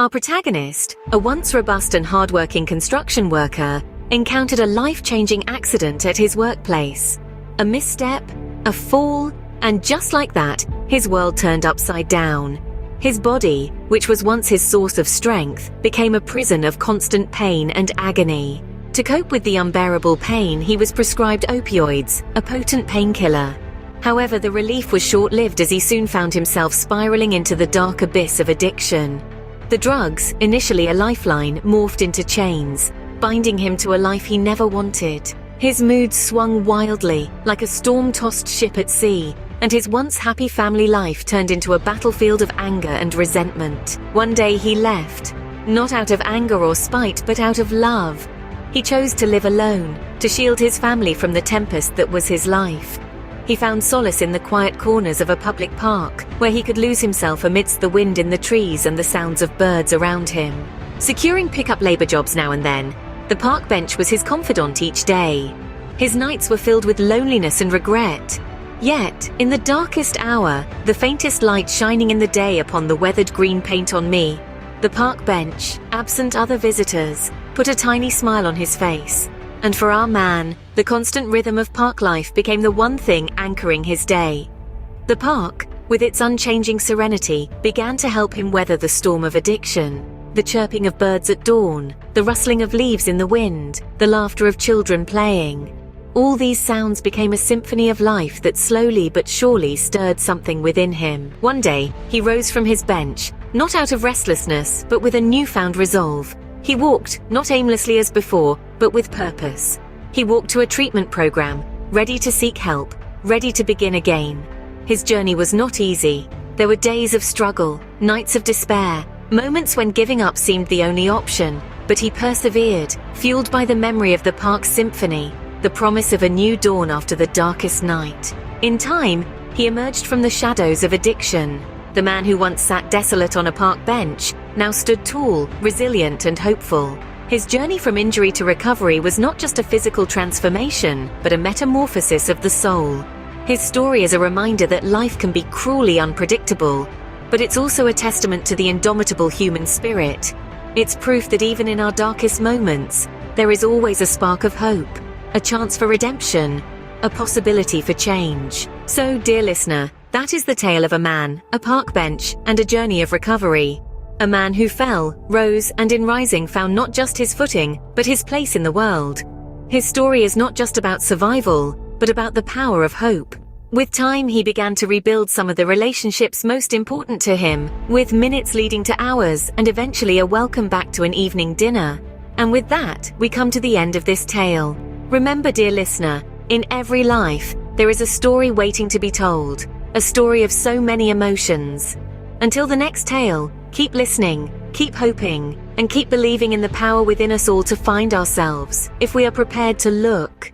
Our protagonist, a once robust and hardworking construction worker, encountered a life-changing accident at his workplace. A misstep, a fall, and just like that, his world turned upside down. His body, which was once his source of strength, became a prison of constant pain and agony. To cope with the unbearable pain, he was prescribed opioids, a potent painkiller. However, the relief was short-lived as he soon found himself spiraling into the dark abyss of addiction. The drugs, initially a lifeline, morphed into chains, binding him to a life he never wanted. His mood swung wildly, like a storm-tossed ship at sea, and his once happy family life turned into a battlefield of anger and resentment. One day he left, not out of anger or spite, but out of love. He chose to live alone, to shield his family from the tempest that was his life. He found solace in the quiet corners of a public park, where he could lose himself amidst the wind in the trees and the sounds of birds around him. Securing pickup labor jobs now and then, the park bench was his confidant each day. His nights were filled with loneliness and regret. Yet, in the darkest hour, the faintest light shining in the day upon the weathered green paint on me, the park bench, absent other visitors, put a tiny smile on his face. And for our man, the constant rhythm of park life became the one thing anchoring his day. The park, with its unchanging serenity, began to help him weather the storm of addiction. The chirping of birds at dawn, the rustling of leaves in the wind, the laughter of children playing. All these sounds became a symphony of life that slowly but surely stirred something within him. One day, he rose from his bench, not out of restlessness, but with a newfound resolve. He walked, not aimlessly as before, but with purpose. He walked to a treatment program, ready to seek help, ready to begin again. His journey was not easy. There were days of struggle, nights of despair, moments when giving up seemed the only option, but he persevered, fueled by the memory of the park's symphony, the promise of a new dawn after the darkest night. In time, he emerged from the shadows of addiction. The man who once sat desolate on a park bench now stood tall, resilient, and hopeful. His journey from injury to recovery was not just a physical transformation, but a metamorphosis of the soul. His story is a reminder that life can be cruelly unpredictable, but it's also a testament to the indomitable human spirit. It's proof that even in our darkest moments, there is always a spark of hope, a chance for redemption, a possibility for change. So, dear listener, that is the tale of a man, a park bench, and a journey of recovery. A man who fell, rose, and in rising found not just his footing, but his place in the world. His story is not just about survival, but about the power of hope. With time, he began to rebuild some of the relationships most important to him, with minutes leading to hours, and eventually a welcome back to an evening dinner. And with that, we come to the end of this tale. Remember, dear listener, in every life, there is a story waiting to be told, a story of so many emotions. Until the next tale, keep listening, keep hoping, and keep believing in the power within us all to find ourselves, if we are prepared to look.